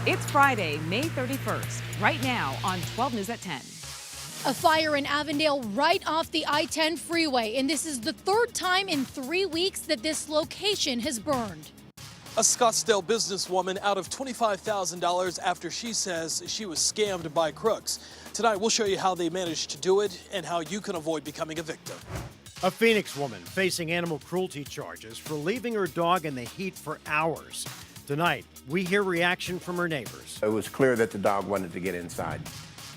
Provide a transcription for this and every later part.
It's Friday, May 31st, right now on 12 News at 10. A fire in Avendale right off the I-10 freeway, and this is the third time in 3 weeks that this location has burned. A Scottsdale businesswoman out of $25,000 after she says she was scammed by crooks. Tonight, we'll show you how they managed to do it and how you can avoid becoming a victim. A Phoenix woman facing animal cruelty charges for leaving her dog in the heat for hours. Tonight, we hear reaction from her neighbors. It was clear that the dog wanted to get inside.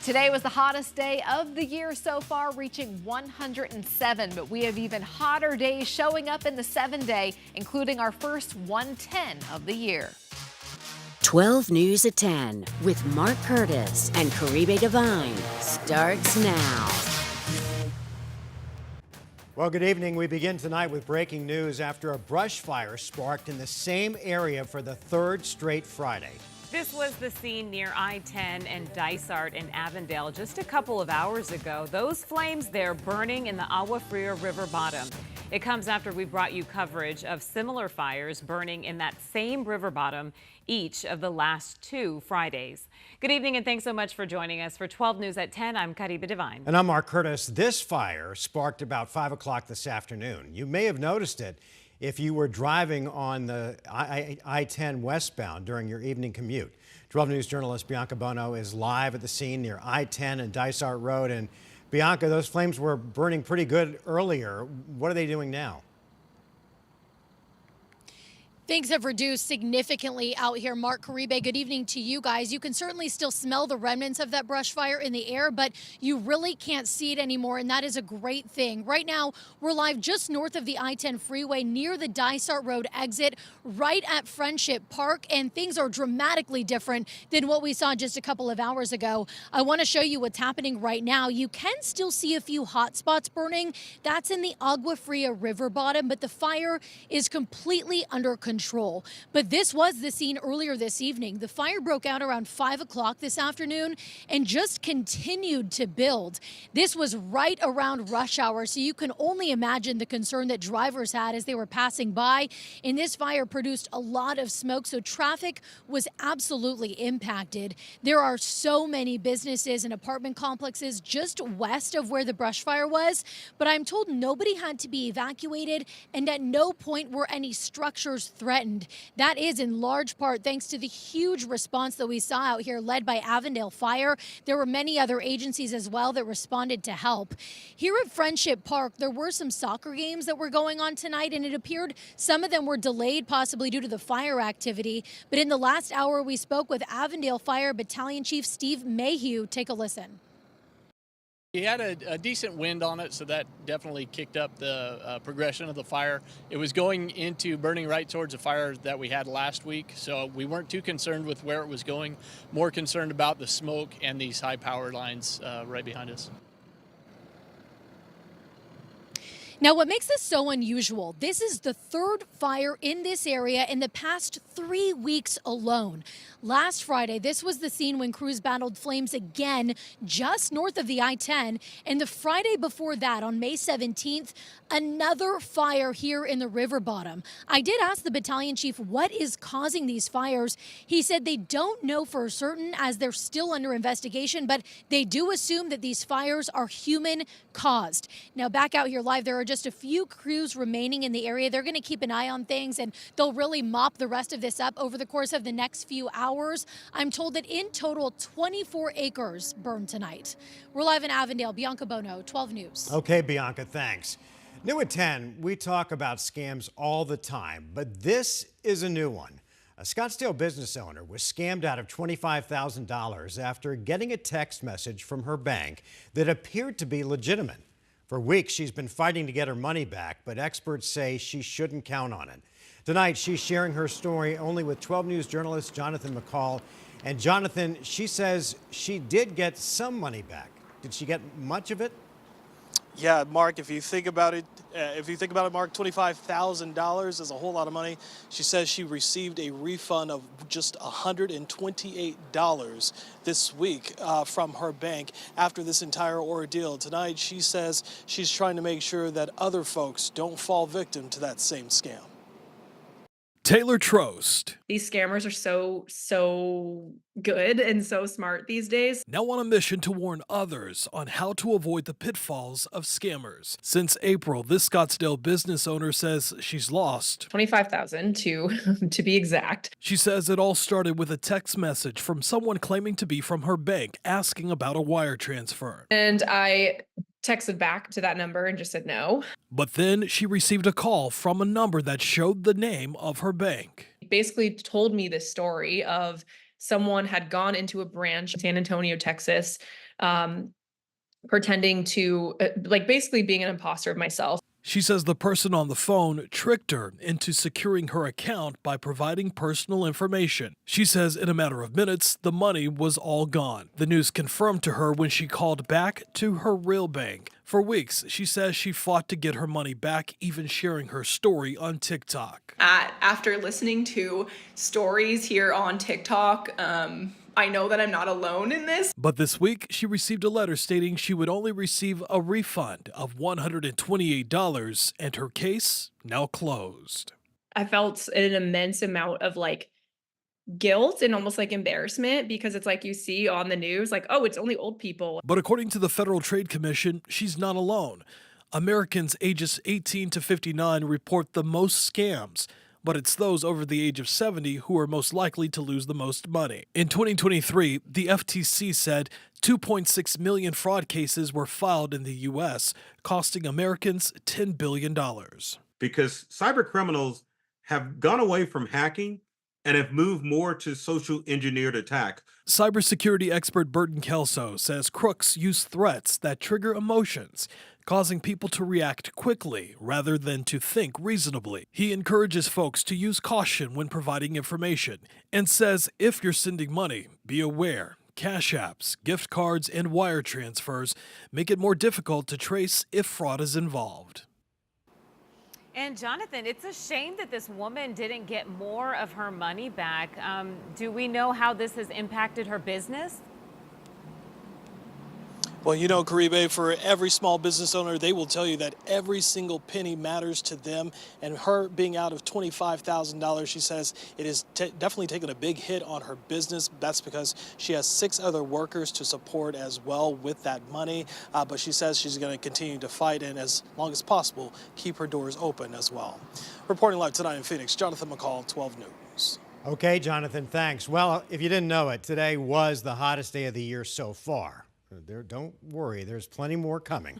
Today was the hottest day of the year so far, reaching 107. But we have even hotter days showing up in the 7-day, including our first 110 of the year. 12 News at 10 with Mark Curtis and Caribe Divine starts now. Well, good evening. We begin tonight with breaking news after a brush fire sparked in the same area for the third straight Friday. This was the scene near I-10 and Dysart in Avendale just a couple of hours ago. Those flames there burning in the Agua Fria River bottom. It comes after we brought you coverage of similar fires burning in that same river bottom each of the last 2 Fridays. Good evening and thanks so much for joining us. For 12 News at 10, I'm Caribe Divine. And I'm Mark Curtis. This fire sparked about 5 o'clock this afternoon. You may have noticed it if you were driving on the I-10 westbound during your evening commute. 12 News journalist Bianca Bono is live at the scene near I-10 and Dysart Road. And Bianca, those flames were burning pretty good earlier. What are they doing now? Things have reduced significantly out here. Mark, Caribe, good evening to you guys. You can certainly still smell the remnants of that brush fire in the air, but you really can't see it anymore, and that is a great thing. Right now, we're live just north of the I-10 freeway near the Dysart Road exit, right at Friendship Park, and things are dramatically different than what we saw just a couple of hours ago. I want to show you what's happening right now. You can still see a few hot spots burning. That's in the Agua Fria River bottom, but the fire is completely under control. But this was the scene earlier this evening. The fire broke out around 5 o'clock this afternoon and just continued to build. This was right around rush hour, so you can only imagine the concern that drivers had as they were passing by. And this fire produced a lot of smoke, so traffic was absolutely impacted. There are so many businesses and apartment complexes just west of where the brush fire was, but I'm told nobody had to be evacuated, and at no point were any structures threatened. That is in large part thanks to the huge response that we saw out here led by Avendale Fire. There were many other agencies as well that responded to help. Here at Friendship Park, there were some soccer games that were going on tonight, and it appeared some of them were delayed possibly due to the fire activity. But in the last hour, we spoke with Avendale Fire Battalion Chief Steve Mayhew. Take a listen. We had a decent wind on it, so that definitely kicked up the progression of the fire. It was going into burning right towards the fire that we had last week, so we weren't too concerned with where it was going, more concerned about the smoke and these high power lines right behind us. Now, what makes this so unusual, this is the third fire in this area in the past 3 weeks alone. Last Friday, this was the scene when crews battled flames again just north of the I-10. And the Friday before that, on May 17th, another fire here in the river bottom. I did ask the battalion chief what is causing these fires. He said they don't know for certain as they're still under investigation, but they do assume that these fires are human caused. Now, back out here live, there are just a few crews remaining in the area. They're going to keep an eye on things, and they'll really mop the rest of this up over the course of the next few hours. I'm told that in total, 24 acres burned tonight. We're live in Avondale. Bianca Bono, 12 News. Okay, Bianca, thanks. New at 10, we talk about scams all the time, but this is a new one. A Scottsdale business owner was scammed out of $25,000 after getting a text message from her bank that appeared to be legitimate. For weeks, she's been fighting to get her money back, but experts say she shouldn't count on it. Tonight, she's sharing her story only with 12 News journalist Jonathan McCall. And Jonathan, she says she did get some money back. Did she get much of it? Yeah, Mark, if you think about it, Mark, $25,000 is a whole lot of money. She says she received a refund of just $128 this week from her bank after this entire ordeal. Tonight, she says she's trying to make sure that other folks don't fall victim to that same scam. Taylor Trost, These scammers are so good and so smart these days. now on a mission to warn others on how to avoid the pitfalls of scammers. Since April, this Scottsdale business owner says she's lost. 25,000 to be exact. She says it all started with a text message from someone claiming to be from her bank asking about a wire transfer. And I texted back to that number and just said no. But then she received a call from a number that showed the name of her bank. He basically told me this story of someone had gone into a branch in San Antonio, Texas, pretending to basically being an imposter of myself. She says the person on the phone tricked her into securing her account by providing personal information. She says in a matter of minutes, the money was all gone. The news confirmed to her when she called back to her real bank. For weeks, she says she fought to get her money back, even sharing her story on TikTok. After listening to stories here on TikTok, I know that I'm not alone in this. But this week, she received a letter stating she would only receive a refund of $128 and her case now closed. I felt an immense amount of guilt and almost embarrassment, because it's you see on the news, oh, it's only old people. But according to the Federal Trade Commission, she's not alone. Americans ages 18 to 59 report the most scams, but it's those over the age of 70 who are most likely to lose the most money. In 2023, the FTC said 2.6 million fraud cases were filed in the U.S., costing Americans $10 billion. Because cyber criminals have gone away from hacking and have moved more to social engineered attack. Cybersecurity expert Burton Kelso says crooks use threats that trigger emotions, causing people to react quickly rather than to think reasonably. He encourages folks to use caution when providing information and says if you're sending money, be aware. Cash apps, gift cards, and wire transfers make it more difficult to trace if fraud is involved. And Jonathan, it's a shame that this woman didn't get more of her money back. Do we know how this has impacted her business? Well, you know, Caribe, for every small business owner, they will tell you that every single penny matters to them. And her being out of $25,000, she says it is definitely taken a big hit on her business. That's because she has 6 other workers to support as well with that money. But she says she's going to continue to fight and, as long as possible, keep her doors open as well. Reporting live tonight in Phoenix, Jonathan McCall, 12 News. Okay, Jonathan, thanks. Well, if you didn't know it, today was the hottest day of the year so far. Don't worry, there's plenty more coming.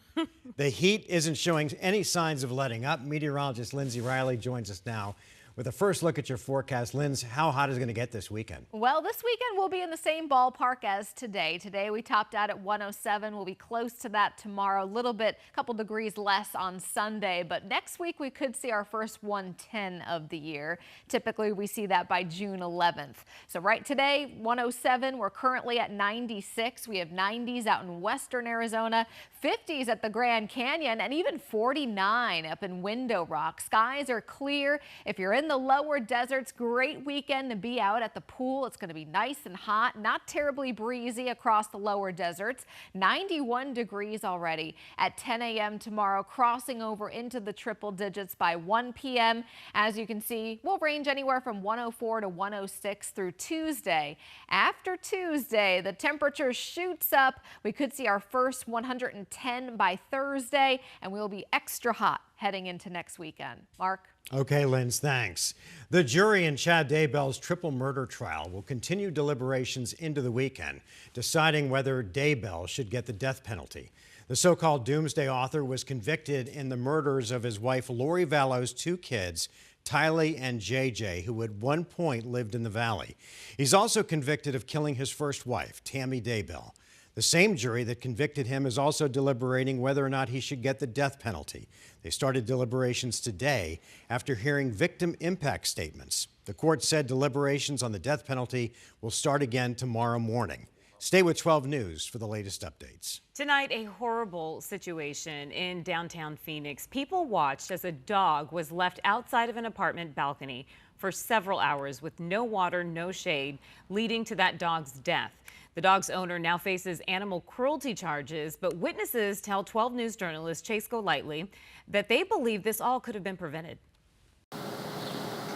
The heat isn't showing any signs of letting up. Meteorologist Lindsay Riley joins us now with a first look at your forecast. Lindsay, how hot is it going to get this weekend? Well, this weekend we'll be in the same ballpark as today. Today we topped out at 107. We'll be close to that tomorrow. A little bit, a couple degrees less on Sunday. But next week we could see our first 110 of the year. Typically we see that by June 11th. So right today, 107. We're currently at 96. We have 90s out in western Arizona, 50s at the Grand Canyon, and even 49 up in Window Rock. Skies are clear. If you're in the lower deserts, great weekend to be out at the pool. It's going to be nice and hot, not terribly breezy across the lower deserts. 91 degrees already at 10 a.m. tomorrow, crossing over into the triple digits by 1 p.m. As you can see, we'll range anywhere from 104 to 106 through Tuesday. After Tuesday, the temperature shoots up. We could see our first 110 by Thursday, and we'll be extra hot heading into next weekend. Mark? Okay, Linz, thanks. The jury in Chad Daybell's triple murder trial will continue deliberations into the weekend, deciding whether Daybell should get the death penalty. The so-called doomsday author was convicted in the murders of his wife Lori Vallow's 2 kids, Tylee and JJ, who at one point lived in the valley. He's also convicted of killing his first wife, Tammy Daybell. The same jury that convicted him is also deliberating whether or not he should get the death penalty. They started deliberations today after hearing victim impact statements. The court said deliberations on the death penalty will start again tomorrow morning. Stay with 12 News for the latest updates. Tonight, a horrible situation in downtown Phoenix. People watched as a dog was left outside of an apartment balcony for several hours with no water, no shade, leading to that dog's death. The dog's owner now faces animal cruelty charges, but witnesses tell 12 News journalist Chase Golightly that they believe this all could have been prevented.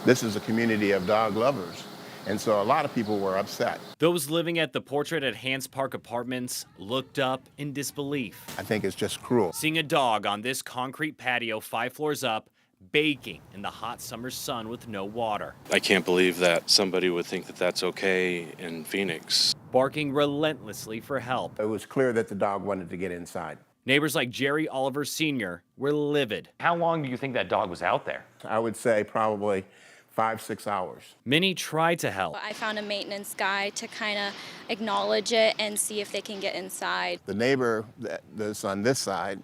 This is a community of dog lovers. And so a lot of people were upset. Those living at the Portrait at Hans Park Apartments looked up in disbelief. I think it's just cruel. Seeing a dog on this concrete patio 5 floors up, baking in the hot summer sun with no water. I can't believe that somebody would think that that's okay in Phoenix. Barking relentlessly for help. It was clear that the dog wanted to get inside. Neighbors like Jerry Oliver Sr. were livid. How long do you think that dog was out there? I would say probably 5-6 hours. Many tried to help. I found a maintenance guy to kind of acknowledge it and see if they can get inside. The neighbor that's on this side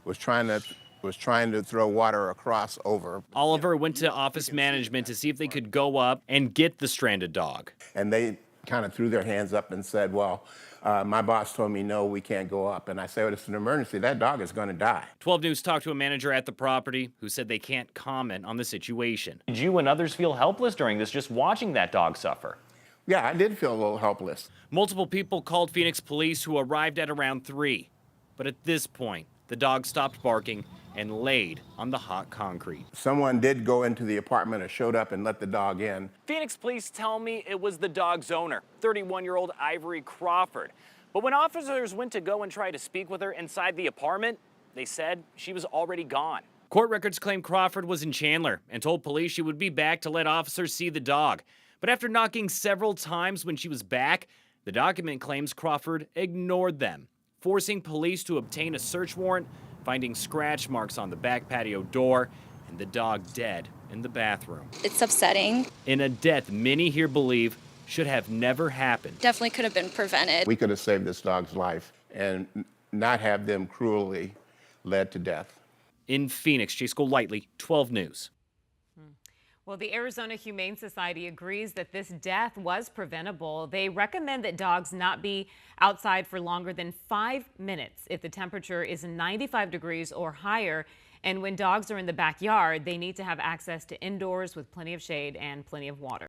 was trying to throw water across over. Oliver went to office management to see if they could go up and get the stranded dog. And they kind of threw their hands up and said, well, my boss told me, no, we can't go up. And I said, well, it's an emergency. That dog is going to die. 12 News talked to a manager at the property who said they can't comment on the situation. Did you and others feel helpless during this, just watching that dog suffer? Yeah, I did feel a little helpless. Multiple people called Phoenix police, who arrived at around 3. But at this point, the dog stopped barking and laid on the hot concrete. Someone did go into the apartment or showed up and let the dog in. Phoenix police tell me it was the dog's owner, 31-year-old Ivory Crawford. But when officers went to go and try to speak with her inside the apartment, they said she was already gone. Court records claim Crawford was in Chandler and told police she would be back to let officers see the dog. But after knocking several times when she was back, the document claims Crawford ignored them, forcing police to obtain a search warrant, finding scratch marks on the back patio door, and the dog dead in the bathroom. It's upsetting. In a death many here believe should have never happened. Definitely could have been prevented. We could have saved this dog's life and not have them cruelly led to death. In Phoenix, Chase Golightly, 12 News. Well, the Arizona Humane Society agrees that this death was preventable. They recommend that dogs not be outside for longer than 5 minutes if the temperature is 95 degrees or higher. And when dogs are in the backyard, they need to have access to indoors with plenty of shade and plenty of water.